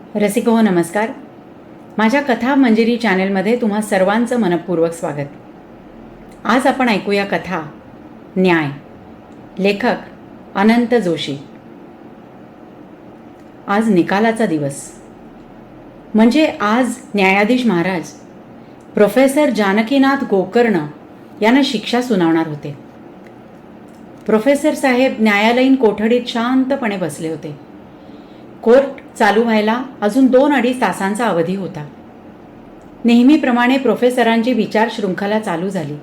रसिको हो नमस्कार. माझ्या कथा मंजिरी चॅनलमध्ये तुम्हा सर्वांचं मनपूर्वक स्वागत. आज आपण ऐकूया कथा न्याय. लेखक अनंत जोशी. आज निकालाचा दिवस, म्हणजे आज न्यायाधीश महाराज प्रोफेसर जानकीनाथ गोकर्ण यांना शिक्षा सुनावणार होते. प्रोफेसर साहेब न्यायालयीन कोठडीत शांतपणे बसले होते. कोर्ट चालू व्हायला अजून 2-2.5 तासांचा अवधी होता. नेहमीप्रमाणे प्रोफेसरांची विचार शृंखला चालू झाली.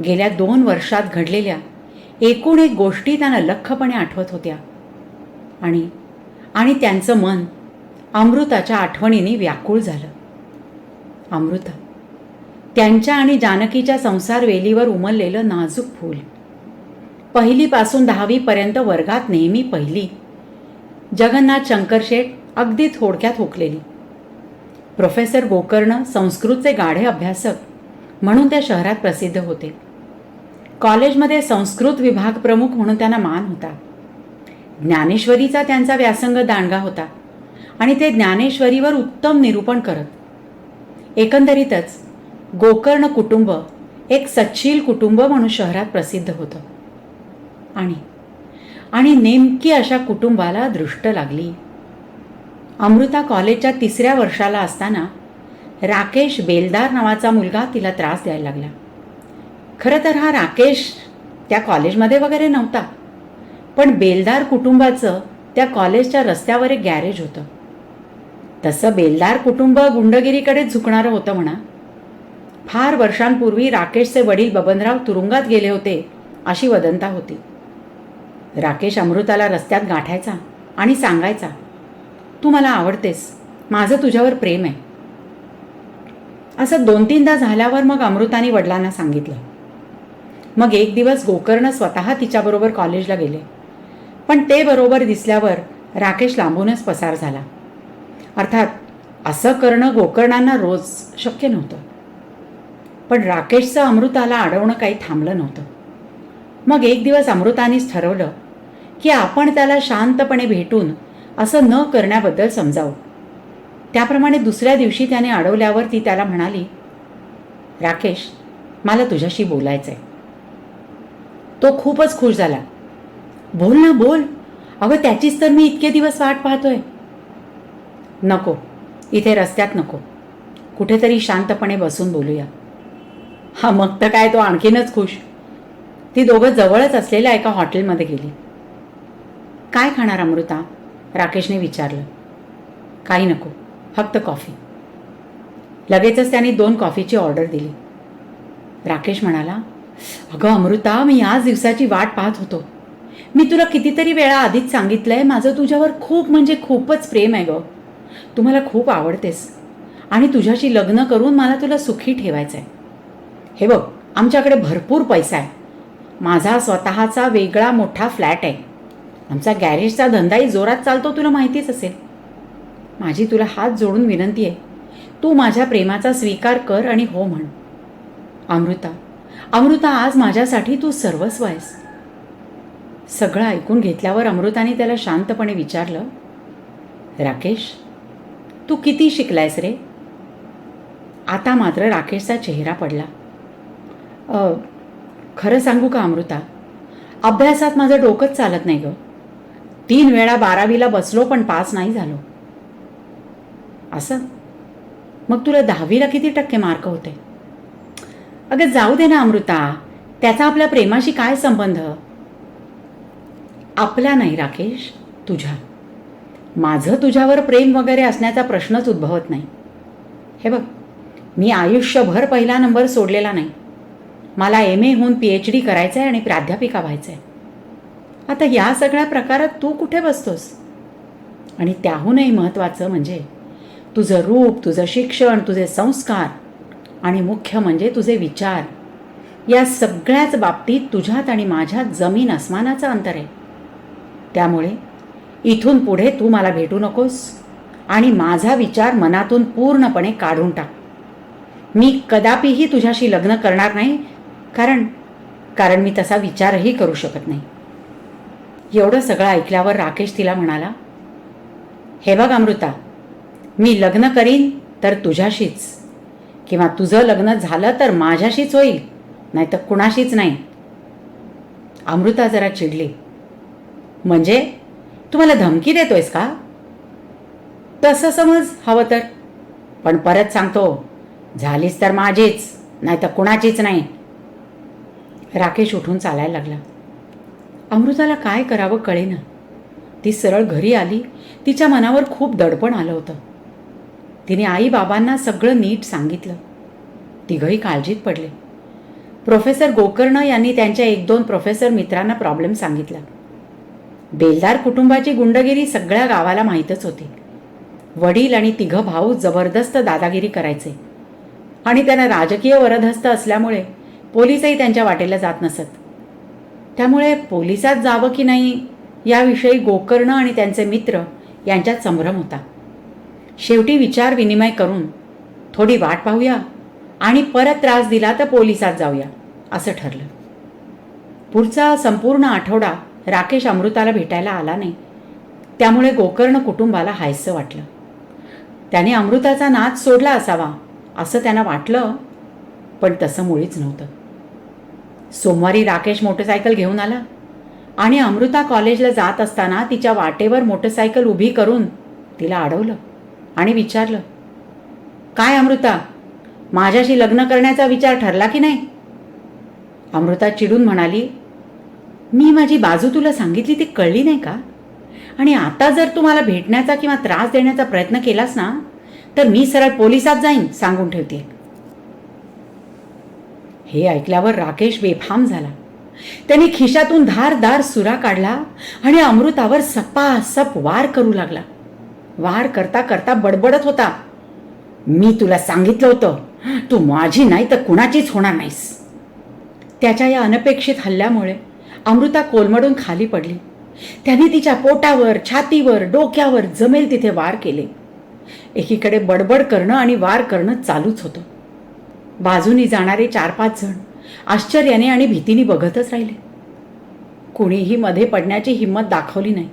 गेल्या 2 वर्षात घडलेल्या एकूण एक गोष्टी त्यांना लख्खपणे आठवत होत्या आणि त्यांचं मन अमृताच्या आठवणीने व्याकुळ झालं. अमृता, त्यांच्या आणि जानकीच्या संसार वेलीवर उमललेलं नाजूक फूल. पहिलीपासून 10वीपर्यंत वर्गात नेहमी पहिली. जगन्नाथ शंकरशेठ अगदी थोडक्यात हुकलेली. प्रोफेसर गोकर्ण संस्कृतचे गाढे अभ्यासक म्हणून त्या शहरात प्रसिद्ध होते. कॉलेजमध्ये संस्कृत विभाग प्रमुख म्हणून त्यांना मान होता. ज्ञानेश्वरीचा त्यांचा व्यासंग दांडगा होता आणि ते ज्ञानेश्वरीवर उत्तम निरूपण करत. एकंदरीतच गोकर्ण कुटुंब एक सच्छील कुटुंब म्हणून शहरात प्रसिद्ध होतं. आणि नेमकी अशा कुटुंबाला दृष्ट लागली. अमृता कॉलेजच्या 3ऱ्या वर्षाला असताना राकेश बेलदार नावाचा मुलगा तिला त्रास द्यायला लागला. खरं तर हा राकेश त्या कॉलेजमध्ये वगैरे नव्हता, पण बेलदार कुटुंबाचं त्या कॉलेजच्या रस्त्यावर एक गॅरेज होतं. तसं बेलदार कुटुंब गुंडगिरीकडेच झुकणारं होतं म्हणा. फार वर्षांपूर्वी राकेशचे वडील बबनराव तुरुंगात गेले होते अशी वदंता होती. राकेश अमृताला रस्त्यात गाठायचा आणि सांगायचा, तू मला आवडतेस, माझं तुझ्यावर प्रेम आहे. असं 2-3दा झाल्यावर मग अमृताने वडिलांना सांगितलं. मग एक दिवस गोकर्ण स्वतः तिच्याबरोबर कॉलेजला गेले, पण ते बरोबर दिसल्यावर राकेश लांबूनच पसार झाला. अर्थात असं करणं गोकर्णांना रोज शक्य नव्हतं, पण राकेशचं अमृताला अडवणं काही थांबलं नव्हतं. मग एक दिवस अमृतानेच ठरवलं की आपण त्याला शांतपणे भेटून असं न करण्याबद्दल समजावं. त्याप्रमाणे दुसऱ्या दिवशी त्याने अडवल्यावर ती त्याला म्हणाली, राकेश, मला तुझ्याशी बोलायचं आहे. तो खूपच खुश झाला. बोल ना बोल, अगं त्याचीच तर मी इतके दिवस वाट पाहतोय. नको, इथे रस्त्यात नको, कुठेतरी शांतपणे बसून बोलूया. हा, मग तर काय, तो आणखीनच खुश. ती दोघं जवळच असलेल्या एका हॉटेलमध्ये गेली. काय खाणार अमृता? राकेशने विचारलं. काही नको, फक्त कॉफी. लगेचच त्याने 2 कॉफीची ऑर्डर दिली. राकेश म्हणाला, अगं अमृता, मी याच दिवसाची वाट पाहत होतो. मी तुला कितीतरी वेळा आधीच सांगितलंय, माझं तुझ्यावर खूप म्हणजे खूपच प्रेम आहे गं. तू मला खूप आवडतेस आणि तुझ्याशी लग्न करून मला तुला सुखी ठेवायचं आहे. हे बघ, आमच्याकडे भरपूर पैसा आहे. माझा स्वतःचा वेगळा मोठा फ्लॅट आहे. आमचा गॅरेजचा धंदाही जोरात चालतो, तुला माहितीच असेल. माझी तुला हात जोडून विनंती आहे, तू माझ्या प्रेमाचा स्वीकार कर आणि हो म्हण. अमृता, आज माझ्यासाठी तू सर्वस्व आहेस. सगळं ऐकून घेतल्यावर अमृताने त्याला शांतपणे विचारलं, राकेश, तू किती शिकलायस रे? आता मात्र राकेशचा चेहरा पडला. खरं सांगू का अमृता, अभ्यासात माझं डोकंच चालत नाही गं. 3 वेळा 12वीला बसलो पण पास नाही झालो. असं? मग तुला 10वीला किती टक्के मार्क होते? अगं जाऊ दे ना अमृता, त्याचा आपल्या प्रेमाशी काय संबंध? आपला नाही राकेश, तुझ्या. माझं तुझ्यावर प्रेम वगैरे असण्याचा प्रश्नच उद्भवत नाही. हे बघ, मी आयुष्यभर पहिला नंबर सोडलेला नाही. मला MA होऊन PhD करायचं आहे आणि प्राध्यापिका व्हायचं आहे. आता या सगळ्या प्रकारात तू कुठे बसतोस? आणि त्याहूनही महत्त्वाचं म्हणजे तुझं रूप, तुझं शिक्षण, तुझे संस्कार आणि मुख्य म्हणजे तुझे विचार, या सगळ्याच बाबतीत तुझ्यात आणि माझ्यात जमीन अस्मानाचं अंतर आहे. त्यामुळे इथून पुढे तू मला भेटू नकोस आणि माझा विचार मनातून पूर्णपणे काढून टाक. मी कदापिही तुझ्याशी लग्न करणार नाही, कारण मी तसा विचारही करू शकत नाही. एवढं सगळं ऐकल्यावर राकेश तिला म्हणाला, हे बघ अमृता, मी लग्न करीन तर तुझ्याशीच, किंवा तुझं लग्न झालं तर माझ्याशीच होईल, नाही तर कुणाशीच नाही. अमृता जरा चिडली. म्हणजे तू मला धमकी देतोयस का? तसं समज हवं तर, पण परत सांगतो, झालीच तर माझीच, नाही तर कुणाचीच नाही. राकेश उठून चालायला लागला. अमृताला काय करावं कळेना. ती सरळ घरी आली. तिच्या मनावर खूप दडपण आलं होतं. तिने आई बाबांना सगळं नीट सांगितलं. तिघही काळजीत पडले. प्रोफेसर गोकर्ण यांनी त्यांच्या 1-2 प्रोफेसर मित्रांना प्रॉब्लेम सांगितला. बेलदार कुटुंबाची गुंडगिरी सगळ्या गावाला माहीतच होती. वडील आणि 3 भाऊ जबरदस्त दादागिरी करायचे आणि त्यांना राजकीय वरदहस्त असल्यामुळे पोलीसही त्यांच्या वाटेला जात नसत. त्यामुळे पोलिसात जावं की नाही याविषयी गोकर्ण आणि त्यांचे मित्र यांच्यात संभ्रम होता. शेवटी विचार विनिमय करून थोडी वाट पाहूया आणि परत त्रास दिला तर पोलिसात जाऊया असं ठरलं. पुढचा संपूर्ण आठवडा राकेश अमृताला भेटायला आला नाही. त्यामुळे गोकर्ण कुटुंबाला हायसं वाटलं. त्याने अमृताचा नाद सोडला असावा असं त्यांना वाटलं, पण तसं मुळीच नव्हतं. सोमवारी राकेश मोटरसायकल घेऊन आला आणि अमृता कॉलेजला जात असताना तिच्या वाटेवर मोटरसायकल उभी करून तिला अडवलं आणि विचारलं, काय अमृता, माझ्याशी लग्न करण्याचा विचार ठरला की नाही? अमृता चिडून म्हणाली, मी माझी बाजू तुला सांगितली ती कळली नाही का? आणि आता जर तू मला भेटण्याचा किंवा त्रास देण्याचा प्रयत्न केलास ना, तर मी सरळ पोलिसात जाईन, सांगून ठेवते. हे ऐकल्यावर राकेश बेफाम झाला. त्याने खिशातून धारदार सुरा काढला आणि अमृतावर सपासप वार करू लागला. वार करता करता बडबडत होता, मी तुला सांगितलं होतं, तू माझी नाही तर कुणाचीच होणार नाहीस. त्याच्या या अनपेक्षित हल्ल्यामुळे अमृता कोलमडून खाली पडली. त्याने तिच्या पोटावर, छातीवर, डोक्यावर जमेल तिथे वार केले. एकीकडे बडबड करणं आणि वार करणं चालूच होतं. बाजूनी जाणारे 4-5 जण आश्चर्याने आणि भीतीने बघतच राहिले. कुणीही मध्ये पडण्याची हिंमत दाखवली नाही.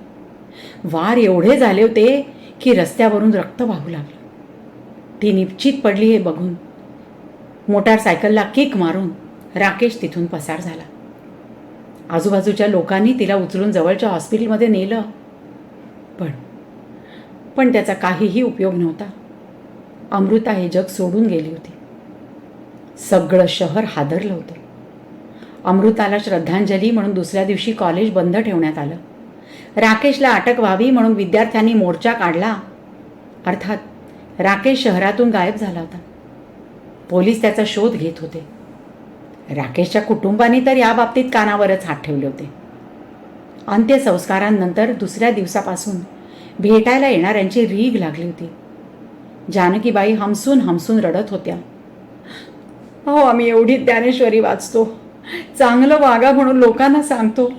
वार एवढे झाले होते की रस्त्यावरून रक्त वाहू लागलं. ती निश्चित पडली हे बघून मोटारसायकलला किक मारून राकेश तिथून पसार झाला. आजूबाजूच्या लोकांनी तिला उचलून जवळच्या हॉस्पिटलमध्ये नेलं, पण त्याचा काहीही उपयोग नव्हता. अमृता हे जग सोडून गेली होती. सगळं शहर हादरलं होतं. अमृताला श्रद्धांजली म्हणून दुसऱ्या दिवशी कॉलेज बंद ठेवण्यात आलं. राकेशला अटक व्हावी म्हणून विद्यार्थ्यांनी मोर्चा काढला. अर्थात राकेश शहरातून गायब झाला होता. पोलीस त्याचा शोध घेत होते. राकेशच्या कुटुंबाने तर या बाबतीत कानावरच हात ठेवले होते. अंत्यसंस्कारांनंतर दुसऱ्या दिवसापासून भेटायला येणाऱ्यांची रीघ लागली होती. जानकीबाई हमसून हमसून रडत होत्या. अहो, आम्ही एवढी ज्ञानेश्वरी वाचतो, चांगलं वागा म्हणून लोकांना सांगतो,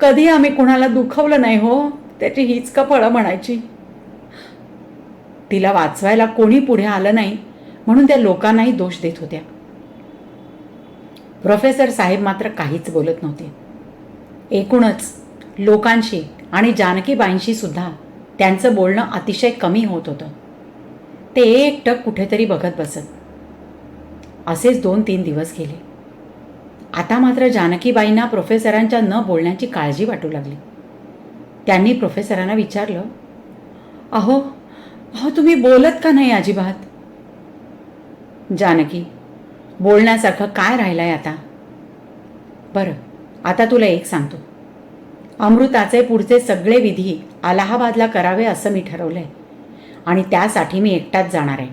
कधी आम्ही कुणाला दुखवलं नाही हो, त्याची हीच का फळं म्हणायची. तिला वाचवायला कोणी पुढे आलं नाही म्हणून त्या लोकांनाही दोष देत होत्या. प्रोफेसर साहेब मात्र काहीच बोलत नव्हते. एकूणच लोकांशी आणि जानकीबाईंशी सुद्धा त्यांचं बोलणं अतिशय कमी होत होतं. ते एकटक कुठेतरी बघत बसत. असेच 2-3 दिवस गेले. आता मात्र जानकीबाईंना प्रोफेसरांच्या न बोलण्याची काळजी वाटू लागली. त्यांनी प्रोफेसरांना विचारलं, अहो तुम्ही बोलत का नाही अजिबात? जानकी, बोलण्यासारखं काय राहिलंय आता? बरं, आता तुला एक सांगतो. अमृताचे पुढचे सगळे विधी अलाहाबादला करावे असं मी ठरवलंय आणि त्यासाठी मी एकटाच जाणार आहे.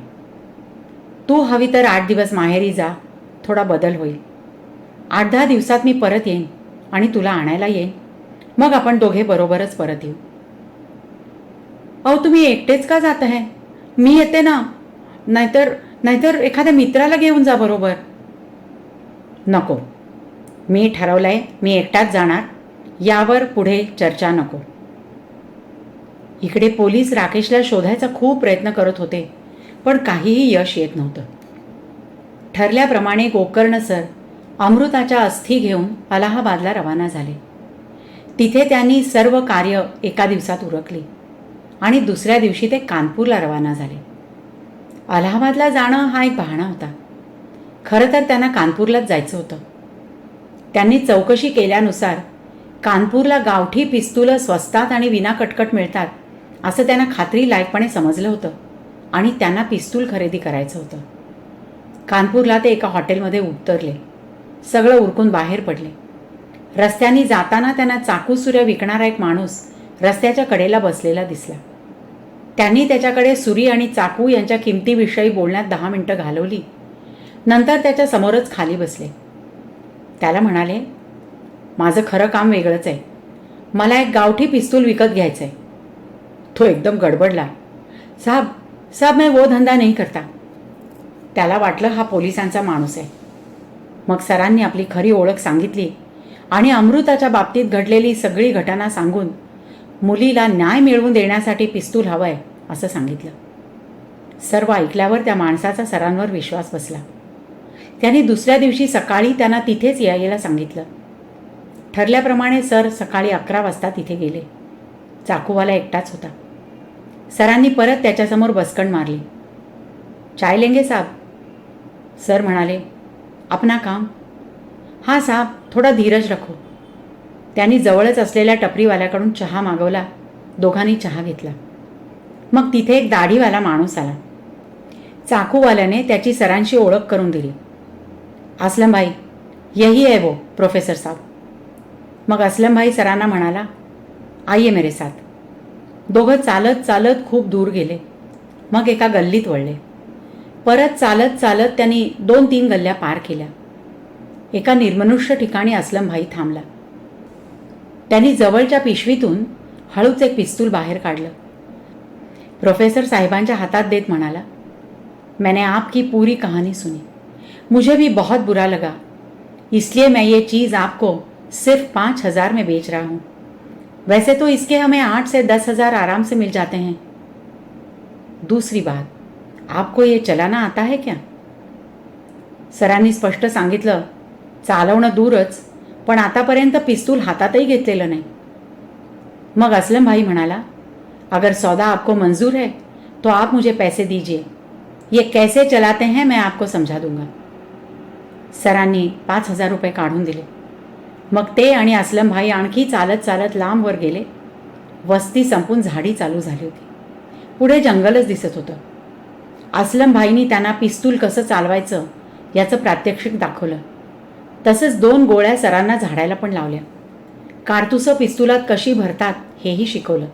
तू हवी तर 8 दिवस माहेरी जा, थोडा बदल होईल. 8-10 दिवसात मी परत येईन आणि तुला आणायला येईन. मग आपण दोघे बरोबरच परत येऊ. अहो, तुम्ही एकटेच का जात आहे? मी येते ना. नाहीतर एखाद्या मित्राला घेऊन जा बरोबर. नको, मी ठरवलंय, मी एकटाच जाणार. यावर पुढे चर्चा नको. इकडे पोलीस राकेशला शोधायचा खूप प्रयत्न करत होते, पण काहीही यश येत नव्हतं. ठरल्याप्रमाणे गोकर्ण सर अमृताच्या अस्थी घेऊन अलाहाबादला रवाना झाले. तिथे त्यांनी सर्व कार्य एका दिवसात उरकली आणि दुसऱ्या दिवशी ते कानपूरला रवाना झाले. अलाहाबादला जाणं हा एक बहाणा होता. खरं तर त्यांना कानपूरलाच जायचं होतं. त्यांनी चौकशी केल्यानुसार कानपूरला गावठी पिस्तूलं स्वस्तात आणि विना कटकट मिळतात असं त्यांना खात्रीलायकपणे समजलं होतं आणि त्यांना पिस्तूल खरेदी करायचं होतं. कानपूरला ते एका हॉटेलमध्ये उतरले. सगळं उरकून बाहेर पडले. रस्त्याने जाताना त्यांना चाकूसुऱ्या विकणारा एक माणूस रस्त्याच्या कडेला बसलेला दिसला. त्यांनी त्याच्याकडे सुरी आणि चाकू यांच्या किमतीविषयी बोलण्यात 10 मिनिटं घालवली. नंतर त्याच्या समोरच खाली बसले. त्याला म्हणाले, माझं खरं काम वेगळंच आहे. मला एक गावठी पिस्तूल विकत घ्यायचं आहे. तो एकदम गडबडला. साहब मैं वो धंदा नहीं करता. त्याला वाटलं हा पोलिसांचा माणूस आहे. मग सरांनी आपली खरी ओळख सांगितली आणि अमृताच्या बाबतीत घडलेली सगळी घटना सांगून मुलीला न्याय मिळवून देण्यासाठी पिस्तूल हवं आहे असं सांगितलं. सर्व ऐकल्यावर त्या माणसाचा सरांवर विश्वास बसला. त्यांनी दुसऱ्या दिवशी सकाळी त्यांना तिथेच यायला सांगितलं. ठरल्याप्रमाणे सर सकाळी 11 वाजता तिथे गेले. चाकूवाला एकटाच होता. सरांनी परत त्याच्यासमोर बसकण मारली. चाय लेंगे साहब? सर म्हणाले, अपना काम? हाँ साहब, थोडा धीरज रखो. त्यांनी जवळच असलेल्या टपरीवाल्याकडून चहा मागवला. दोघांनी चहा घेतला. मग तिथे एक दाढीवाला माणूस आला. चाकूवाल्याने त्याची सरांशी ओळख करून दिली. असलम भाई, यही है वो प्रोफेसर साहब. मग असलम भाई सरांना म्हणाला, आइये मेरे साथ. दोघं चालत चालत खूप दूर गेले. मग एका गल्लीत वळले. परत चालत चालत त्यांनी 2-3 गल्ल्या पार केल्या. एका निर्मनुष्य ठिकाणी असलम भाई थांबला. त्यांनी जवळच्या पिशवीतून हळूच एक पिस्तूल बाहेर काढलं. प्रोफेसर साहेबांच्या हातात देत म्हणाला, मैंने आपकी पूरी कहानी सुनी. मुझे भी बहुत बुरा लगा. इसलिए मैं ये चीज़ आपको सिर्फ 5,000 में बेच रहा हूँ. वैसे तो इसके हमें 8 से 10 हज़ार आराम से मिल जाते हैं. दूसरी बात, आपको ये चलाना आता है क्या? सरांनी स्पष्ट सांगितलं, चालवणं दूरच, पण आतापर्यंत पिस्तूल हातातही घेतलेलं नाही. मग असलम भाई म्हणाला, अगर सौदा आपको मंजूर है तो आप मुझे पैसे दीजिए. ये कैसे चलाते हैं मैं आपको समझा दूंगा. सरांनी 5,000 रुपये काढून दिले. मग ते आणि असलम भाई आणखी चालत चालत लांबवर गेले. वस्ती संपून झाडी चालू झाली होती. पुढे जंगलच दिसत होतं. असलम भाईनी त्यांना पिस्तूल कसं चालवायचं याचं प्रात्यक्षिक दाखवलं. तसंच 2 गोळ्या सरांना झाडायला पण लावल्या. कारतुसं पिस्तुलात कशी भरतात हेही शिकवलं.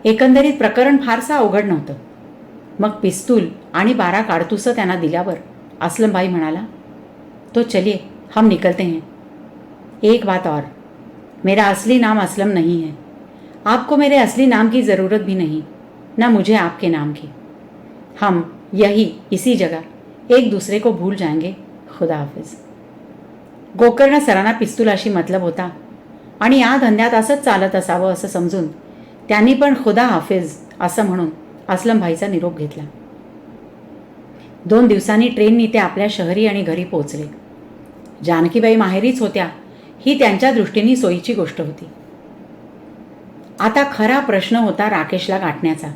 एकंदरीत प्रकरण फारसं अवघड नव्हतं. मग पिस्तूल आणि 12 कारतुसं त्यांना दिल्यावर असलम भाई म्हणाला, तो चलिए हम निकलते हैं. एक बात और, मेरा असली नाम असलम नहीं है. आपको मेरे असली नाम की ज़रूरत भी नहीं, ना मुझे आपके नाम की. हम यही इसी जगह एक दूसरे को भूल जाएंगे. खुदा हाफिज. गोकर्ण सरांना पिस्तुलाशी मतलब होता आणि या धंद्यात असंच चालत असावं असं समजून त्यांनी पण खुदा हाफिज असं म्हणून असलम भाईचा निरोप घेतला. 2 दिवसांनी ट्रेननी ते आपल्या शहरी आणि घरी पोहोचले. जानकीबाई माहेरीच होत्या ही त्यांच्या दृष्टीने सोयीची गोष्ट होती. आता खरा प्रश्न होता राकेशला गाठण्याचा.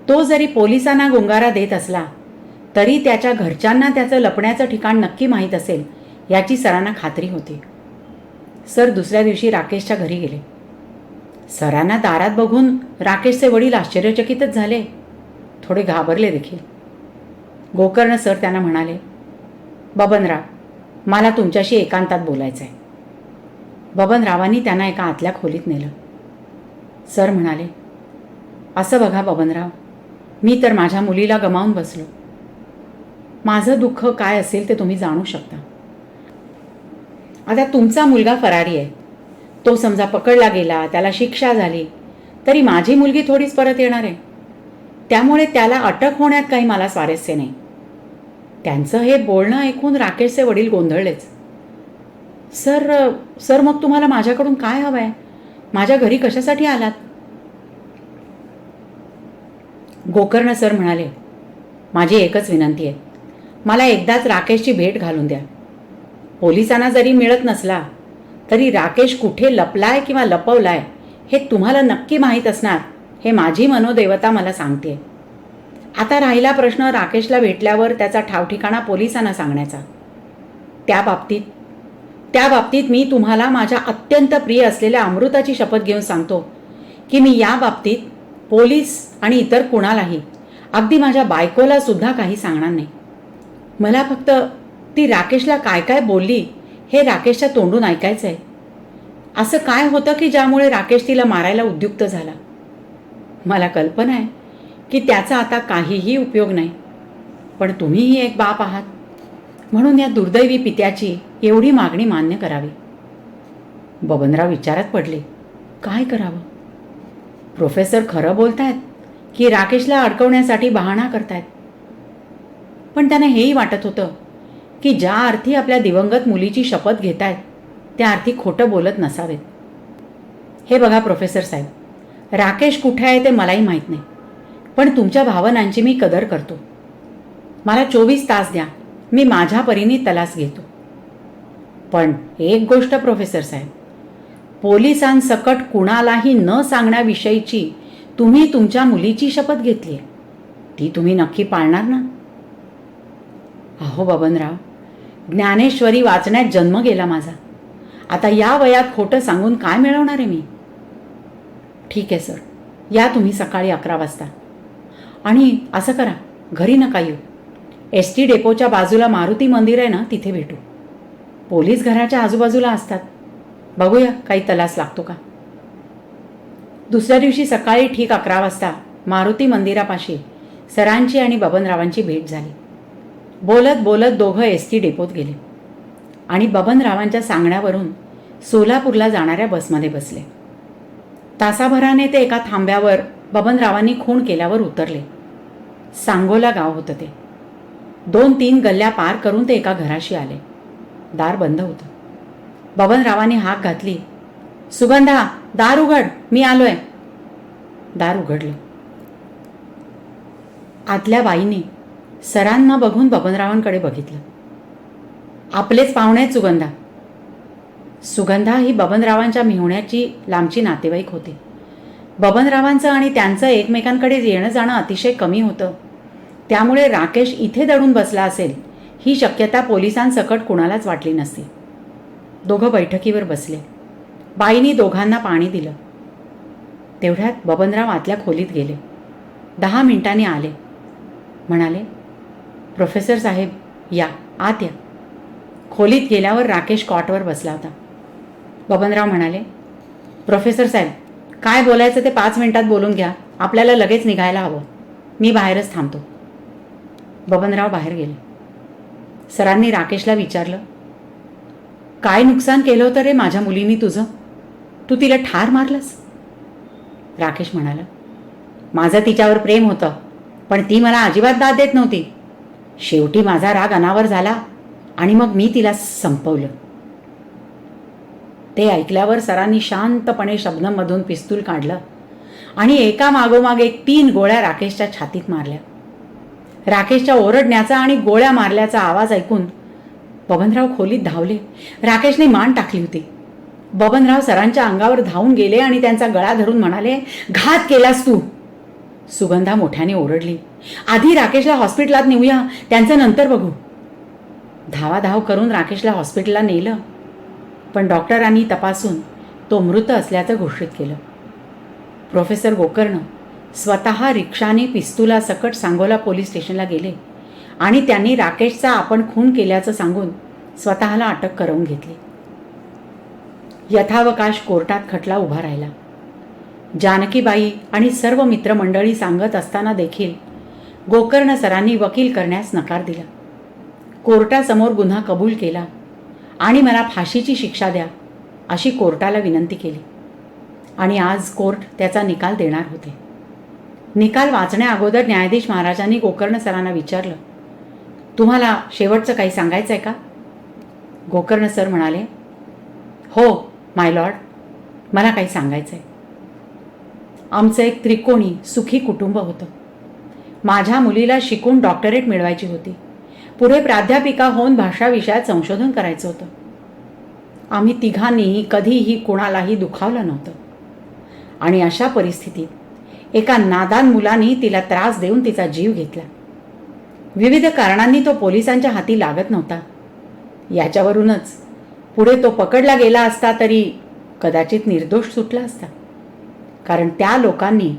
तो जरी पोलिसांना गुंगारा देत असला तरी त्याच्या घरच्यांना त्याचं लपण्याचं ठिकाण नक्की माहीत असेल याची सरांना खात्री होती. सर दुसऱ्या दिवशी राकेशच्या घरी गेले. सरांना दारात बघून राकेशचे वडील आश्चर्यचकितच झाले, थोडे घाबरले देखील. गोकर्ण सर त्यांना म्हणाले, बबनराव, मला तुमच्याशी एकांतात बोलायचं आहे. बबनरावांनी त्यांना एका आतल्या खोलीत नेलं. सर म्हणाले, असं बघा बबनराव, मी तर माझ्या मुलीला गमावून बसलो. माझं दुःख काय असेल ते तुम्ही जाणू शकता. आता तुमचा मुलगा फरारी आहे. तो समजा पकडला गेला, त्याला शिक्षा झाली, तरी माझी मुलगी थोडीच परत येणार आहे. त्यामुळे त्याला अटक होण्यात काही मला स्वारस्य नाही. त्यांचं हे बोलणं ऐकून राकेशचे वडील गोंधळलेच. सर मग तुम्हाला माझ्याकडून काय हवं आहे? माझ्या घरी कशासाठी आलात? गोकर्ण सर म्हणाले, माझी एकच विनंती आहे. मला एकदाच राकेशची भेट घालून द्या. पोलिसांना जरी मिळत नसला तरी राकेश कुठे लपलाय किंवा लपवलाय हे तुम्हाला नक्की माहीत असणार हे माझी मनोदेवता मला सांगते. आता राहिला प्रश्न राकेशला भेटल्यावर त्याचा ठावठिकाणा पोलिसांना सांगण्याचा. त्या बाबतीत मी तुम्हाला माझ्या अत्यंत प्रिय असलेल्या अमृताची शपथ घेऊन सांगतो की मी या बाबतीत पोलीस आणि इतर कुणालाही, अगदी माझ्या बायकोला सुद्धा काही सांगणार नाही. मला फक्त ती राकेशला काय काय बोलली हे राकेशच्या तोंडून ऐकायचं आहे. असं काय होतं की ज्यामुळे राकेश तिला मारायला उद्युक्त झाला? मला कल्पना आहे की त्याचा आता काहीही उपयोग नाही, पण तुम्हीही एक बाप आहात, म्हणून या दुर्दैवी पित्याची एवढी मागणी मान्य करावी. बबनराव विचारात पडले. काय करावं? प्रोफेसर खरं बोलतायत की राकेशला अडकवण्यासाठी बहाणा करतायत? पण त्यांना हेही वाटत होतं की ज्या अर्थी आपल्या दिवंगत मुलीची शपथ घेतायत त्या अर्थी खोटं बोलत नसावेत. हे बघा प्रोफेसर साहेब, राकेश कुठे आहे ते मलाही माहीत नाही, पण तुमच्या भावनांची मी कदर करतो. मला 24 तास द्या, मी माझ्या परीने तलास घेतो. पण एक गोष्ट प्रोफेसर साहेब, पोलिसांसकट कुणालाही न सांगण्याविषयीची तुम्ही तुमच्या मुलीची शपथ घेतली आहे, ती तुम्ही नक्की पाळणार ना? अहो बबनराव, ज्ञानेश्वरी वाचण्यात जन्म गेला माझा. आता या वयात खोटं सांगून काय मिळवणार आहे मी? ठीक आहे सर, या तुम्ही सकाळी 11 वाजता. आणि असं करा, घरी नका येऊ. ST डेपोच्या बाजूला मारुती मंदिर आहे ना, तिथे भेटू. पोलीस घराच्या आजूबाजूला असतात. बघूया काही तलास लागतो का. दुसऱ्या दिवशी सकाळी ठीक 11 वाजता मारुती मंदिरापाशी सरांची आणि बबनरावांची भेट झाली. बोलत बोलत दोघं ST डेपोत गेले आणि बबनरावांच्या सांगण्यावरून सोलापूरला जाणाऱ्या बसमध्ये बसले. तासाभराने ते एका थांब्यावर बबनरावांनी खूण केल्यावर उतरले. सांगोला गाव होतं ते. 2-3 गल्ल्या पार करून ते एका घराशी आले. दार बंद होतं. बबनरावांनी हाक घातली, सुगंधा दार उघड, मी आलोय. दार उघडले. आतल्या बाईने सरांना बघून बबनरावांकडे बघितलं. आपलेच पाहुणे आहेत सुगंधा. सुगंधा ही बबनरावांच्या मेहुण्याची लांबची नातेवाईक होती. बबनरावांचं आणि त्यांचं एकमेकांकडे येणं जाणं अतिशय कमी होतं. त्यामुळे राकेश इथे दडून बसला असेल ही शक्यता पोलिसांसकट कुणालाच वाटली नसती. दोघं बैठकीवर बसले. बाईंनी दोघांना पाणी दिलं. तेवढ्यात बबनराव आतल्या खोलीत गेले. 10 मिनिटांनी आले. म्हणाले, प्रोफेसर साहेब या, आत या. खोलीत गेल्यावर राकेश कॉटवर बसला होता. बबनराव म्हणाले, प्रोफेसर साहेब काय बोलायचं ते 5 मिनिटात बोलून घ्या, आपल्याला लगेच निघायला हवं. मी बाहेरच थांबतो. बबनराव बाहेर गेले. सरांनी राकेशला विचारलं, काय नुकसान केलं होतं रे माझ्या मुलीनी तुझं? तू तिला ठार मारलंस? राकेश म्हणाला, माझं तिच्यावर प्रेम होतं, पण ती मला अजिबात दाद देत नव्हती. शेवटी माझा राग अनावर झाला आणि मग मी तिला संपवलं. ते ऐकल्यावर सरांनी शांतपणे शबनममधून पिस्तूल काढलं आणि एका मागोमाग एक 3 गोळ्या राकेशच्या छातीत मारल्या. राकेशच्या ओरडण्याचा आणि गोळ्या मारल्याचा आवाज ऐकून बबनराव खोलीत धावले. राकेशने मान टाकली होती. बबनराव सरांच्या अंगावर धावून गेले आणि त्यांचा गळा धरून म्हणाले, घात केलास तू. सुगंधा मोठ्याने ओरडली, आधी राकेशला हॉस्पिटलात नेऊया, त्यांचं नंतर बघू. धावाधाव करून राकेशला हॉस्पिटलला नेलं, पण डॉक्टरांनी तपासून तो मृत असल्याचं घोषित केलं. प्रोफेसर गोकर्ण स्वतः रिक्षाने पिस्तुलासकट सांगोला पोलीस स्टेशनला गेले आणि त्यांनी राकेशचा आपण खून केल्याचं सांगून स्वतःला अटक करवून घेतली. यथावकाश कोर्टात खटला उभा राहिला. जानकीबाई आणि सर्व मित्रमंडळी सांगत असताना देखील गोकर्ण सरांनी वकील करण्यास नकार दिला. कोर्टासमोर गुन्हा कबूल केला आणि मला फाशीची शिक्षा द्या अशी कोर्टाला विनंती केली. आणि आज कोर्ट त्याचा निकाल देणार होते. निकाल वाचण्याअगोदर न्यायाधीश महाराजांनी गोकर्ण सरांना विचारलं, तुम्हाला शेवटचं काही सांगायचं आहे का? गोकर्ण सर म्हणाले, हो माय लॉर्ड, मला काही सांगायचं आहे. आमचं एक त्रिकोणी सुखी कुटुंब होतं. माझ्या मुलीला शिकून डॉक्टरेट मिळवायची होती. पुढे प्राध्यापिका होऊन भाषा विषयात संशोधन करायचं होतं. आम्ही तिघांनीही कधीही कोणालाही दुखावलं नव्हतं. आणि अशा परिस्थितीत एका नादान मुलाने तिला त्रास देऊन तिचा जीव घेतला. विविध कारणांनी तो पोलिसांच्या हाती लागत नव्हता. याच्यावरूनच पुढे तो पकडला गेला असता तरी कदाचित निर्दोष सुटला असता. कारण त्या लोकांनी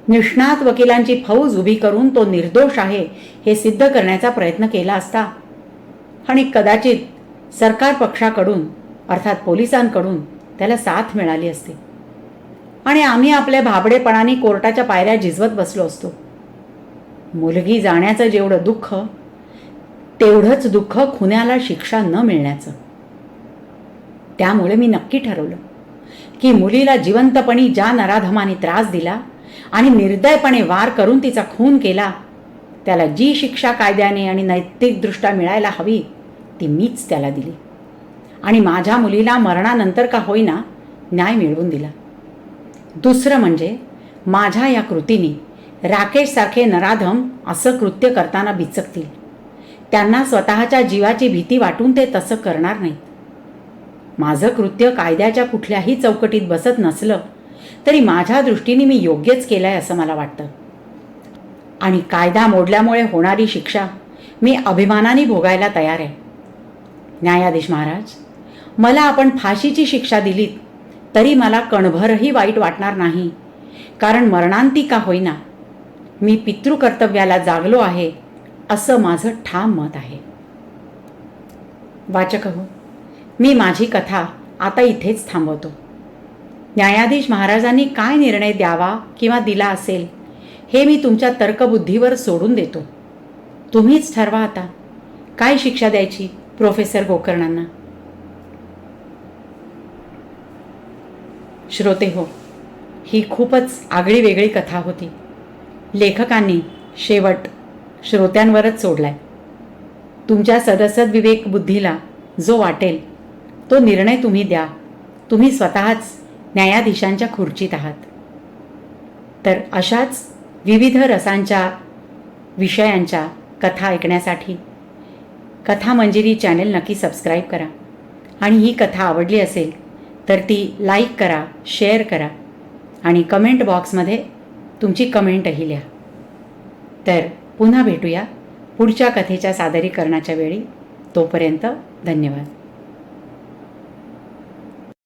निष्णात वकिलांची फौज उभी करून तो निर्दोष आहे हे सिद्ध करण्याचा प्रयत्न केला असता आणि कदाचित सरकार पक्षाकडून अर्थात पोलिसांकडून त्याला साथ मिळाली असती आणि आम्ही आपल्या भाबडेपणाने कोर्टाच्या पायऱ्या झिजवत बसलो असतो. मुलगी जाण्याचं जेवढं दुःख तेवढंच दुःख खुन्याला शिक्षा न मिळण्याचं. त्यामुळे मी नक्की ठरवलं की मुलीला जिवंतपणी ज्या नराधमाने त्रास दिला आणि निर्दयपणे वार करून तिचा खून केला त्याला जी शिक्षा कायद्याने आणि नैतिकदृष्ट्या मिळायला हवी ती मीच त्याला दिली आणि माझ्या मुलीला मरणानंतर का होईना न्याय मिळवून दिला. दुसरं म्हणजे माझ्या या कृतीने राकेशसारखे नराधम असं कृत्य करताना बिचकतील. त्यांना स्वतःच्या जीवाची भीती वाटून ते तसं करणार नाहीत. माझं कृत्य कायद्याच्या कुठल्याही चौकटीत बसत नसलं तरी माझ्या दृष्टीने मी योग्यच केलं आहे असं मला वाटतं आणि कायदा मोडल्यामुळे होणारी शिक्षा मी अभिमानाने भोगायला तयार आहे. न्यायाधीश महाराज, मला आपण फाशीची शिक्षा दिलीत तरी मला कणभरही वाईट वाटणार नाही, कारण मरणांती का होईना मी पितृकर्तव्याला जागलो आहे असं माझं ठाम मत आहे. वाचक हो, मी माझी कथा आता इथेच थांबवतो. न्यायाधीश महाराजांनी काय निर्णय द्यावा किंवा दिला असेल हे मी तुमच्या तर्कबुद्धीवर सोडून देतो. तुम्हीच ठरवा आता काय शिक्षा द्यायची प्रोफेसर गोकर्णांना. श्रोते हो, ही खूपच आगळी वेगळी कथा होती. लेखकांनी शेवट श्रोत्यांवरच सोडलाय. तुमच्या सदसद विवेक बुद्धीला जो वाटेल तो निर्णय तुम्ही द्या. तुम्ही स्वतःच न्यायाधीशांच्या खुर्चीत आहात. तर अशाच विविध रसांच्या विषयांच्या कथा ऐकण्यासाठी कथा मंजिरी चॅनल नक्की सबस्क्राईब करा आणि ही कथा आवडली असेल तर ती लाईक करा, शेअर करा आणि कमेंट बॉक्समध्ये तुमची कमेंटही लिहा. तर पुन्हा भेटूया पुढच्या कथेच्या सादरीकरणाच्या वेळी. तोपर्यंत धन्यवाद.